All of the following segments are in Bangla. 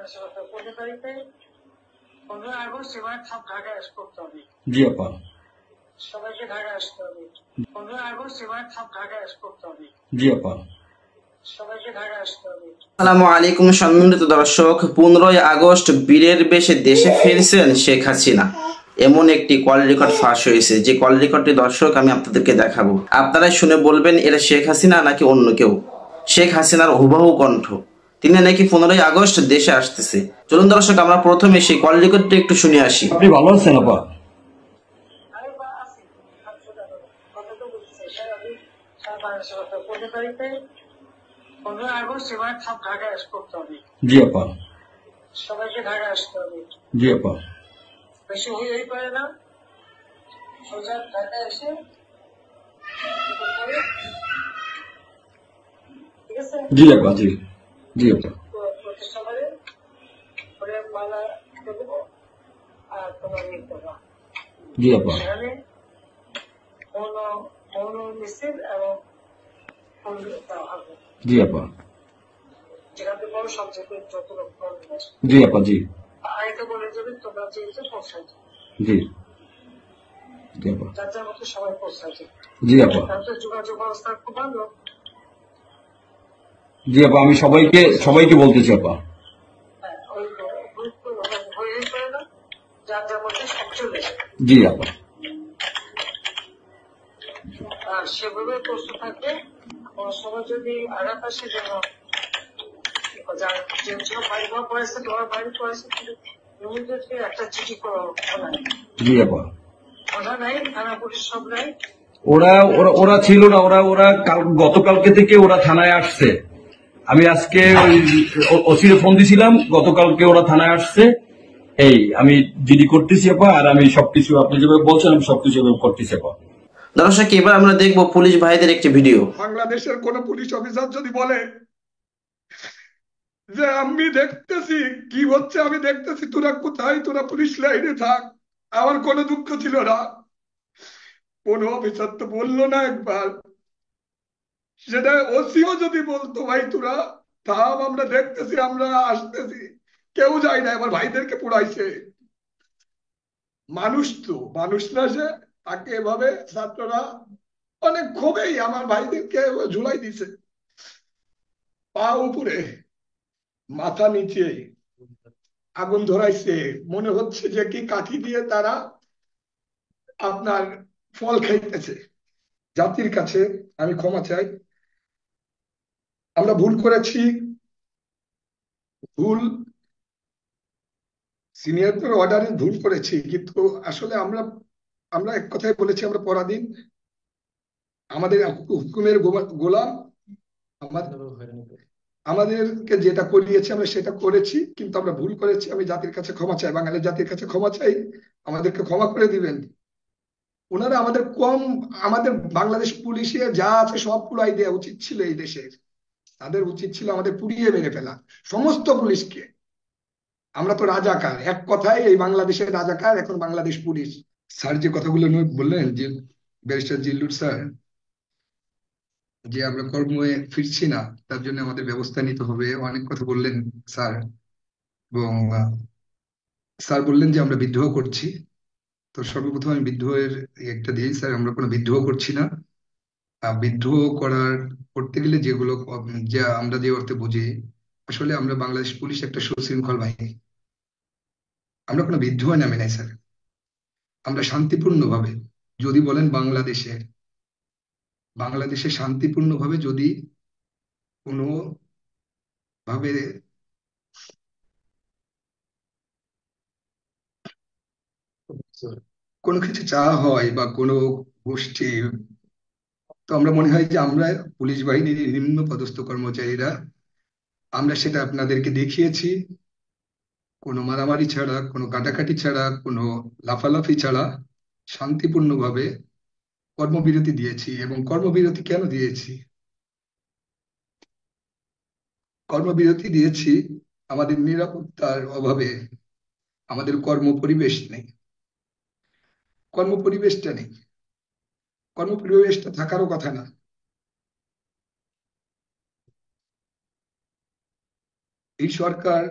15 তারিখে 15 আগস্ট এবার সব ঢাকা করতে হবে। জি আপা, সবাইকে ঢাকা আসতে হবে। 15 আগস্ট এবার সব ঢাকা করতে হবে। জি আপা। সবাইকে ঢাকা আসতে হবে। আসসালামু আলাইকুম সম্মানিত দর্শক, 15 আগস্ট বীরের বেশে দেশে ফিরছেন শেখ হাসিনা, এমন একটি কল রেকর্ড ফাঁস হয়েছে। যে কল রেকর্ডটি দর্শক আমি আপনাদেরকে দেখাবো, আপনারাই শুনে বলবেন এটা শেখ হাসিনা নাকি অন্য কেউ। শেখ হাসিনার হুবহু কণ্ঠ, তিনি নাকি 15 আগস্ট দেশে আসতেছে। চলুন দর্শক আমরা প্রথমে সেই কল রেকর্ডটি একটু শুনে আসি। আপনি ভালো আছেন আপা? আরে বা আছি, কথা তো বলছি স্যার। আমি 15 তারিখে 15 আগস্ট এবার সব ঢাকা করতে হবে। জি আপা। সবাইকে ঢাকা আসতে হবে। জি আপা। বেশি হয়েই পারে না, সোজা ঢাকা এসে ঠিক আছে। জি আপা, জি জি আপা। প্রতিষ্ঠা করে করে মালা দেবো আর তোমার দেবা। জি আপা। সেখানে মৌন মিছিল এবং ফুল দেওয়া হবে। জি আপা। যেখান থেকে বড় সবচেয়ে যত লোক জি আপা। জি। আগে তো বলে যাবে তোমরা যেহেতু পৌঁছাই জি জি আপা। যার যার মতো সবাই পৌঁছাই। জি আপা। তারপরে যোগাযোগ ব্যবস্থা খুব ভালো। জি আপা, আমি সবাইকে বলতেছি আপা। হ্যাঁ, ওই গুরুত্ব হয়েই পারে না, যার যার মধ্যে সব চলে যাবে। জি আপা। আর সেভাবে প্রস্তুত থাকবে। কোনো সময় যদি আঘাত আসে যেন বাড়ি ঘর পড়েছে, তোমার বাড়ি পড়েছে, কিন্তু ইমিডিয়েটলি একটা চিঠি করো। জি আপা। কথা নাই, থানা পুলিশ সব নাই। ওরা ওরা ওরা ছিল না, ওরা গতকালকে থেকে ওরা থানায় আসছে। আমি আজকে ওই ওসিরে ফোন দিছিলাম, গতকালকে ওরা থানায় আসছে। এই আমি জিডি করতেছি আপা, আর আমি সবকিছু আপনি যেভাবে বলছেন আমি সবকিছু করতেছি আপা। দর্শক এবার আমরা দেখবো পুলিশ ভাইদের একটি ভিডিও। বাংলাদেশের কোন পুলিশ অফিসার যদি বলে যে আমি দেখতেছি কি হচ্ছে, আমি দেখতেছি, তোরা কোথায়, তোরা পুলিশ লাইনে থাক, আমার কোনো দুঃখ ছিল না। কোন অফিসার তো বললো না একবার। সেটা ওসিও যদি বলতো ভাই তোরা থাম, আমরা দেখতেছি, আমরা আসতেছি, কেউ যায় না। আমার ভাইদেরকে পুরাইছে। মানুষ তো মানুষ না, সে তাকে এভাবে ছাত্ররা অনেক ক্ষোভেই আমার ভাইদেরকে ঝুলাই দিছে, পা উপরে মাথা নিচে আগুন ধরাইছে। মনে হচ্ছে যে কি কাঠি দিয়ে তারা আপনার ফল খাইতেছে। জাতির কাছে আমি ক্ষমা চাই, আমরা ভুল করেছি। ভুল সিনিয়রদের অর্ডারে ভুল করেছি, কিন্তু আসলে আমরা আমরা এক কথায় বলেছি আমরা পরাধীন, আমাদের হুকুমের গোলাম। আমাদেরকে যেটা করিয়েছে আমরা সেটা করেছি, কিন্তু আমরা ভুল করেছি। আমি জাতির কাছে ক্ষমা চাই, বাঙালির জাতির কাছে ক্ষমা চাই, আমাদেরকে ক্ষমা করে দিবেন। ওনারা আমাদের বাংলাদেশ পুলিশে যা আছে সব পুরাই দেওয়া উচিত ছিল এই দেশের। তাদের উচিত ছিল আমাদের পুড়িয়ে মেরে ফেলা সমস্ত পুলিশকে। আমরা তো রাজাকার, এক কথায় এই বাংলাদেশের রাজাকার এখন বাংলাদেশ পুলিশ। স্যার যে কথাগুলো বললেন, যে ব্যারিস্টার জিল্লুর স্যার, যে আমরা কর্মে ফিরছি না, তার জন্য আমাদের ব্যবস্থা নিতে হবে, অনেক কথা বললেন স্যার। এবং স্যার বললেন যে আমরা বিদ্রোহ করছি। তো সর্বপ্রথম আমি বিদ্রোহের একটা দিই স্যার, আমরা কোনো বিদ্রোহ করছি না। বিদ্রোহ করতে গেলে যেগুলো যা আমরা যে অর্থে বুঝি, আসলে আমরা বাংলাদেশ পুলিশ একটা সুশৃঙ্খল বাহিনী। আমরা কোনো বিদ্রোহে নামে নাই স্যার। আমরা শান্তিপূর্ণভাবে, যদি বলেন বাংলাদেশে শান্তিপূর্ণভাবে যদি কোনো ভাবে কোনো কিছু চাওয়া হয় বা কোনো গোষ্ঠী, তো আমরা মনে হয় যে আমরা পুলিশ বাহিনীর নিম্ন পদস্থ কর্মচারীরা আমরা সেটা আপনাদেরকে দেখিয়েছি। কোনো মারামারি ছাড়া, কোনো কাটাকাটি ছাড়া, কোনো লাফালাফি ছাড়া শান্তিপূর্ণভাবে কর্মবিরতি দিয়েছি। এবং কর্মবিরতি কেন দিয়েছি? কর্মবিরতি দিয়েছি আমাদের নিরাপত্তার অভাবে। আমাদের কর্মপরিবেশ নেই, কর্মপরিবেশটা নেই, কর্মপরিবেশটা থাকারও কথা না। এই সরকার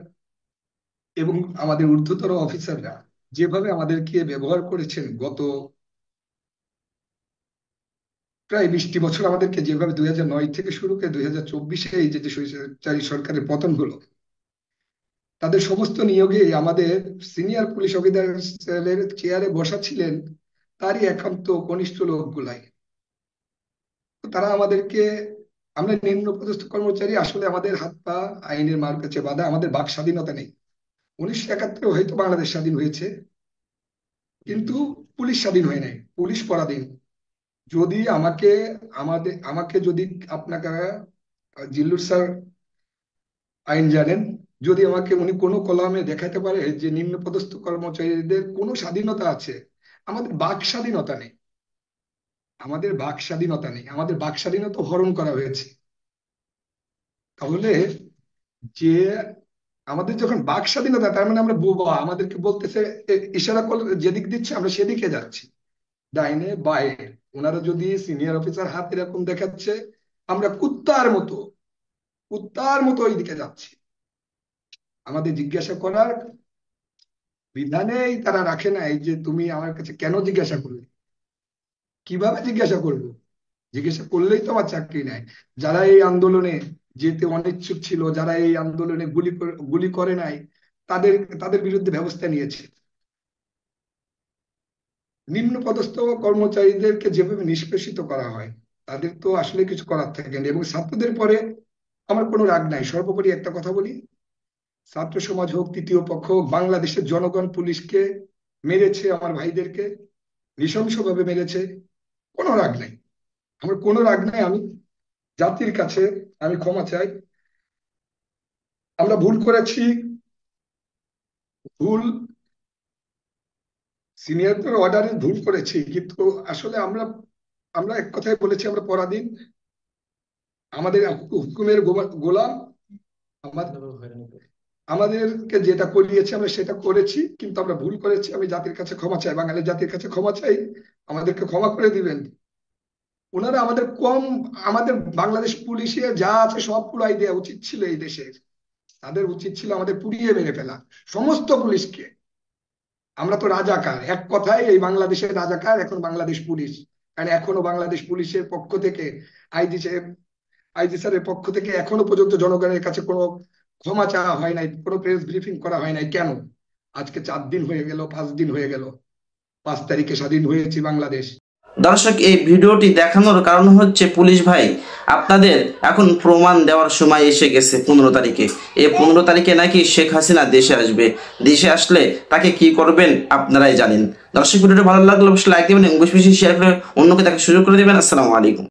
এবং আমাদের ঊর্ধ্বতর অফিসাররা যেভাবে আমাদেরকে ব্যবহার করেছেন গত প্রায় 20টি বছর, আমাদেরকে যেভাবে 2009 থেকে শুরু করে 2024-এ এই যে স্বৈরাচারী সরকারের পতন হলো, তাদের সমস্ত নিয়োগে আমাদের সিনিয়র পুলিশ অফিসারের চেয়ারে বসা ছিলেন তারই একান্ত ঘনিষ্ঠ লোকগুলাই। তারা আমাদেরকে, আমরা নিম্নপদস্থ কর্মচারী, আসলে আমাদের হাত পা আইনের মার কাছে বাঁধা, আমাদের বাক স্বাধীনতা নেই। 1971 হয়তো বাংলাদেশ স্বাধীন হয়েছে, কিন্তু পুলিশ স্বাধীন হয় নাই, পুলিশ পরাধীন। যদি আমাকে যদি আপনাকে, জিল্লুর স্যার আইন জানেন, যদি আমাকে উনি কোনো কলামে দেখাতে পারে যে নিম্নপদস্থ কর্মচারীদের কোনো স্বাধীনতা আছে, আমাদের বাক স্বাধীনতা নেই, আমাদের বাক স্বাধীনতা নেই, আমাদের বাক স্বাধীনতা হরণ করা হয়েছে। তাহলে যে আমাদের যখন বাক স্বাধীনতা, তার মানে আমরা বোবা, আমাদেরকে বলতেছে, ইশারা করলে যেদিক দিচ্ছে আমরা সেদিকে যাচ্ছি, ডাইনে বায়ে। ওনারা যদি সিনিয়র অফিসার হাত এরকম দেখাচ্ছে, আমরা কুত্তার মতো ওই দিকে যাচ্ছি। আমাদের জিজ্ঞাসা করার বিধানেই তারা রাখে নাই যে তুমি আমার কাছে কেন জিজ্ঞাসা করলে, কিভাবে জিজ্ঞাসা করবো, জিজ্ঞাসা করলেই তো আমার চাকরি নাই। যারা এই আন্দোলনে যেতে অনিচ্ছুক ছিল, যারা এই আন্দোলনে গুলি করে নাই, তাদের বিরুদ্ধে ব্যবস্থা নিয়েছে। নিম্ন পদস্থ কর্মচারীদেরকে যেভাবে নিষ্পেষিত করা হয়, তাদের তো আসলে কিছু করার থাকে না। এবং ছাত্রদের পরে আমার কোনো রাগ নাই। সর্বোপরি একটা কথা বলি, ছাত্র সমাজ হোক, তৃতীয় পক্ষ হোক, বাংলাদেশের জনগণ পুলিশকে মেরেছে, আমার ভাইদেরকে নৃশংসভাবে মেরেছে, কোনো রাগ নাই, আমার কোনো রাগ নাই। আমি জাতির কাছে আমি ক্ষমা চাই। আমরা ভুল করেছি, ভুল সিনিয়রদের অর্ডারে ভুল করেছি, কিন্তু আসলে আমরা এক কথায় বলেছি, আমরা পরাধীন, আমাদের হুকুমের গোলাম। আমাদেরকে যেটা করিয়েছে আমরা সেটা করেছি, কিন্তু আমরা ভুল করেছি। আমি জাতির কাছে ক্ষমা চাই, বাঙালি জাতির কাছে ক্ষমা চাই, আমাদেরকে ক্ষমা করে দিবেন। ওনারা আমাদের বাংলাদেশ পুলিশে যা আছে সব পুরাই দেওয়া উচিত ছিল এই দেশের। তাদের উচিত ছিল আমাদের পুড়িয়ে মেরে ফেলা, সমস্ত পুলিশকে। আমরা তো রাজাকার, এক কথায় এই বাংলাদেশের রাজাকার এখন বাংলাদেশ পুলিশ। কারণ এখনো বাংলাদেশ পুলিশের পক্ষ থেকে, আইজি স্যারের পক্ষ থেকে এখনো পর্যন্ত জনগণের কাছে কোনো ক্ষমা চাওয়া হয় নাই, কোনো প্রেস ব্রিফিং করা হয় নাই। কেন? আজকে 4 দিন হয়ে গেল, 5 দিন হয়ে গেল, 5 তারিখে স্বাধীন হয়েছে বাংলাদেশ। দর্শক, এই ভিডিওটি দেখানোর কারণ হচ্ছে, পুলিশ ভাই আপনাদের এখন প্রমাণ দেওয়ার সময় এসে গেছে। 15 তারিখে, এই 15 তারিখে নাকি শেখ হাসিনা দেশে আসবে। দেশে আসলে তাকে কি করবেন আপনারাই জানেন। দর্শক, ভিডিওটি ভালো লাগলে অবশ্যই লাইক দেবেন এবং বেশি বেশি শেয়ার করে অন্যকে দেখার সুযোগ করে দেবেন। আসসালামু আলাইকুম।